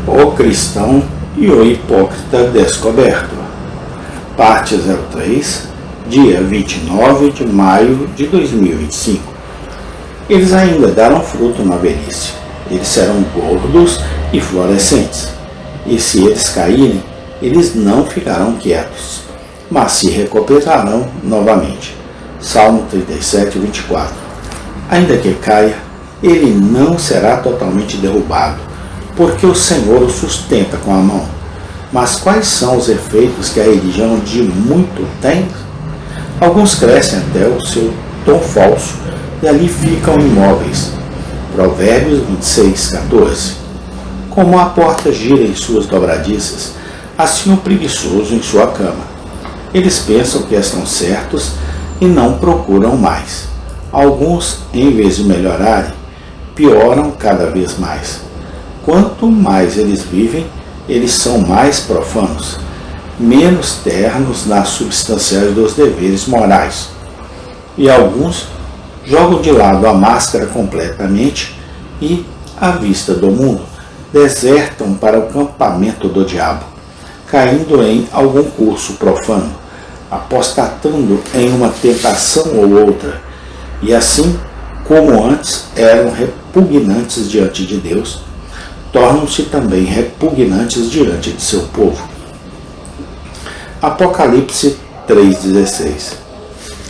O cristão e o hipócrita descoberto. Parte 03, dia 29 de maio de 2025. Eles ainda darão fruto na velhice. Eles serão gordos e florescentes. E se eles caírem, eles não ficarão quietos, mas se recuperarão novamente. Salmo 37, 24. Ainda que caia, ele não será totalmente derrubado, porque o Senhor o sustenta com a mão. Mas quais são os efeitos que a religião de muito tem? Alguns crescem até o seu tom falso e ali ficam imóveis. Provérbios 26, 14. Como a porta gira em suas dobradiças, assim o preguiçoso em sua cama. Eles pensam que estão certos e não procuram mais. Alguns, em vez de melhorarem, pioram cada vez mais. Quanto mais eles vivem, eles são mais profanos, menos ternos nas substanciais dos deveres morais. E alguns jogam de lado a máscara completamente e, à vista do mundo, desertam para o campamento do diabo, caindo em algum curso profano, apostatando em uma tentação ou outra, e assim, como antes eram repugnantes diante de Deus, tornam-se também repugnantes diante de seu povo. Apocalipse 3,16.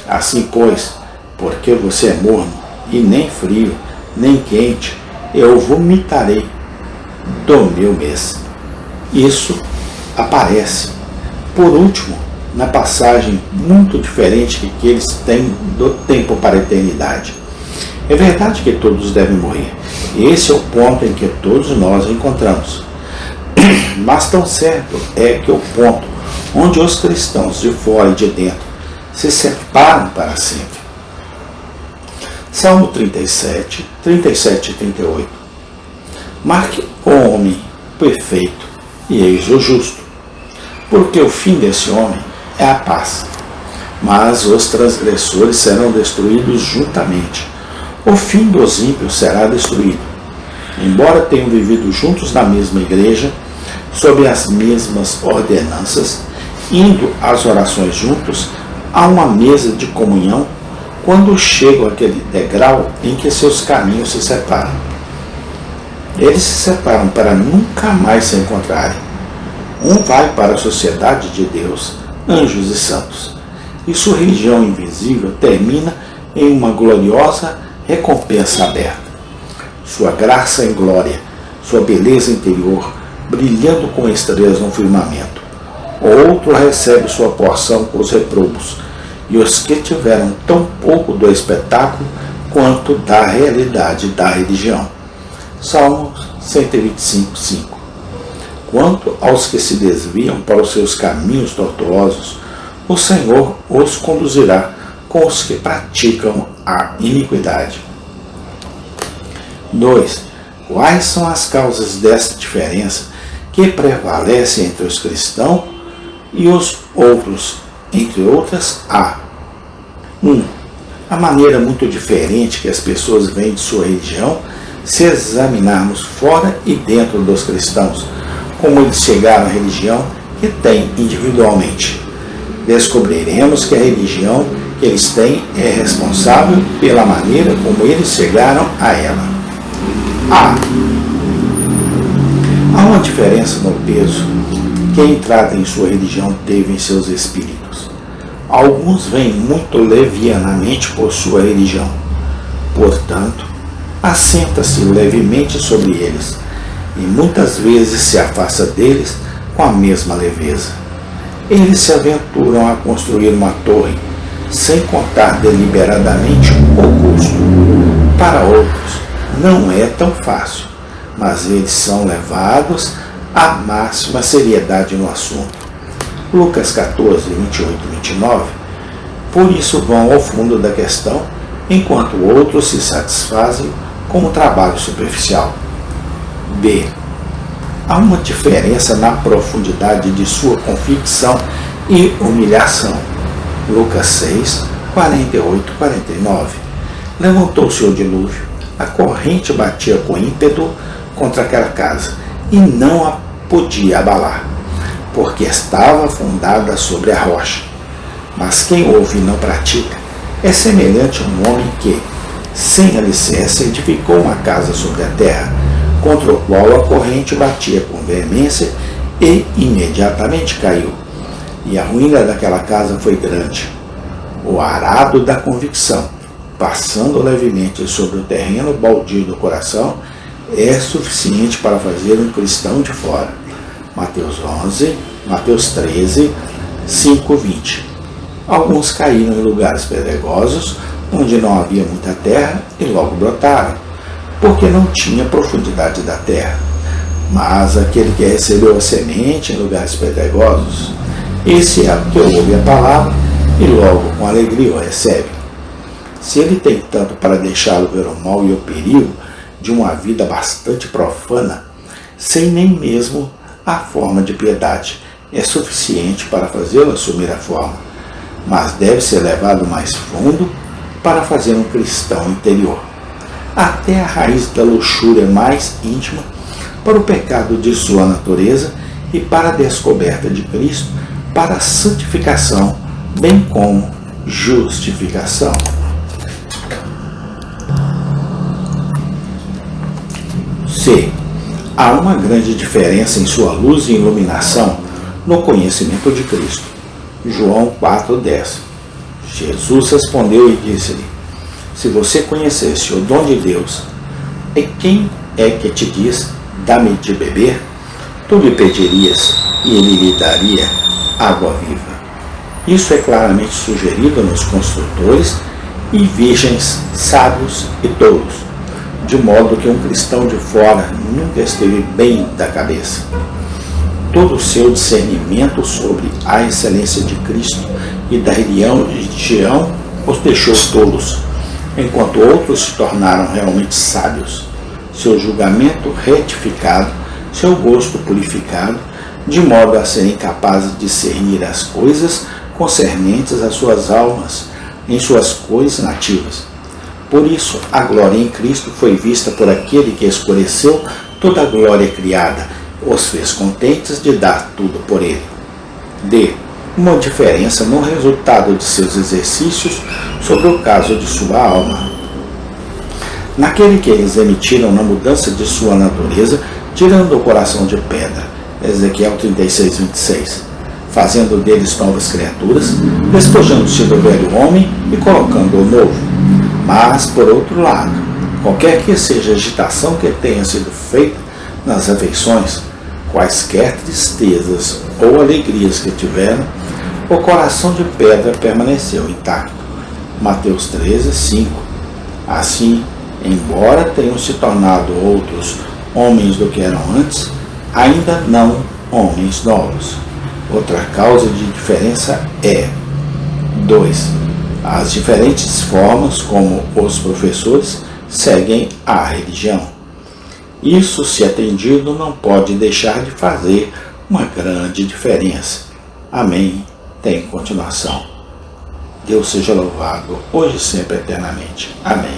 Assim, pois, porque você é morno, e nem frio, nem quente, eu vomitarei do meu mês. Isso aparece, por último, na passagem muito diferente que eles têm do tempo para a eternidade. É verdade que todos devem morrer. Esse é o ponto em que todos nós encontramos. Mas tão certo é que o ponto onde os cristãos de fora e de dentro se separam para sempre. Salmo 37, 37 e 38. Marque o homem perfeito e eis o justo, porque o fim desse homem é a paz, mas os transgressores serão destruídos juntamente. O fim dos ímpios será destruído. Embora tenham vivido juntos na mesma igreja, sob as mesmas ordenanças, indo às orações juntos, a uma mesa de comunhão, quando chegam àquele degrau em que seus caminhos se separam. Eles se separam para nunca mais se encontrarem. Um vai para a sociedade de Deus, anjos e santos, e sua religião invisível termina em uma gloriosa recompensa aberta. Sua graça em glória, sua beleza interior, brilhando com estrelas no firmamento. Outro recebe sua porção com os reprobos, e os que tiveram tão pouco do espetáculo quanto da realidade da religião. Salmos 125, 5. Quanto aos que se desviam para os seus caminhos tortuosos, o Senhor os conduzirá com os que praticam a iniquidade. 2. Quais são as causas desta diferença que prevalece entre os cristãos e os outros? Entre outras, há 1. A maneira muito diferente que as pessoas veem de sua religião, se examinarmos fora e dentro dos cristãos, como eles chegaram à religião que têm individualmente. Descobriremos que a religião que eles têm é responsável pela maneira como eles chegaram a ela. Há uma diferença no peso que a entrada em sua religião teve em seus espíritos. Alguns vêm muito levianamente por sua religião. Portanto, assenta-se levemente sobre eles, e muitas vezes se afasta deles com a mesma leveza. Eles se aventuram a construir uma torre, sem contar deliberadamente o custo. Para outros, não é tão fácil, mas eles são levados à máxima seriedade no assunto. Lucas 14, 28 e 29. Por isso vão ao fundo da questão, enquanto outros se satisfazem com o trabalho superficial. B. Há uma diferença na profundidade de sua convicção e humilhação. Lucas 6, 48 e 49. Levantou-se o dilúvio, a corrente batia com ímpeto contra aquela casa, e não a podia abalar, porque estava fundada sobre a rocha. Mas quem ouve e não pratica é semelhante a um homem que, sem alicerce, edificou uma casa sobre a terra, contra o qual a corrente batia com veemência e imediatamente caiu. E a ruína daquela casa foi grande. O arado da convicção, passando levemente sobre o terreno baldio do coração, é suficiente para fazer um cristão de fora. Mateus 13, 5, 20. Alguns caíram em lugares pedregosos, onde não havia muita terra, e logo brotaram, porque não tinha profundidade da terra. Mas aquele que recebeu a semente em lugares pedregosos, esse é o que ouve a palavra e logo com alegria o recebe. Se ele tem tanto para deixá-lo ver o mal e o perigo de uma vida bastante profana, sem nem mesmo a forma de piedade é suficiente para fazê-lo assumir a forma, mas deve ser levado mais fundo para fazer um cristão interior, até a raiz da luxúria mais íntima, para o pecado de sua natureza e para a descoberta de Cristo, para a santificação, bem como justificação. C. Há uma grande diferença em sua luz e iluminação no conhecimento de Cristo. João 4,10. Jesus respondeu e disse-lhe: se você conhecesse o dom de Deus, e quem é que te diz, dá-me de beber? Tu lhe pedirias e ele lhe daria água viva. Isso é claramente sugerido nos construtores e virgens sábios e tolos, de modo que um cristão de fora nunca esteve bem da cabeça. Todo o seu discernimento sobre a excelência de Cristo e da religião os deixou tolos, enquanto outros se tornaram realmente sábios, seu julgamento retificado, seu gosto purificado, de modo a serem capazes de discernir as coisas concernentes às suas almas em suas cores nativas. Por isso, a glória em Cristo foi vista por aquele que escureceu toda a glória criada, os fez contentes de dar tudo por ele. D. Uma diferença no resultado de seus exercícios sobre o caso de sua alma. Naquele que eles emitiram na mudança de sua natureza, tirando o coração de pedra, Ezequiel 36, 26, fazendo deles novas criaturas, despojando-se do velho homem e colocando o novo. Mas, por outro lado, qualquer que seja a agitação que tenha sido feita nas refeições, quaisquer tristezas ou alegrias que tiveram, o coração de pedra permaneceu intacto. Mateus 13, 5. Assim, embora tenham se tornado outros homens do que eram antes, ainda não homens novos. Outra causa de diferença é 2. As diferentes formas como os professores seguem a religião. Isso, se atendido, não pode deixar de fazer uma grande diferença. Amém. Tem continuação. Deus seja louvado, hoje e sempre, eternamente. Amém.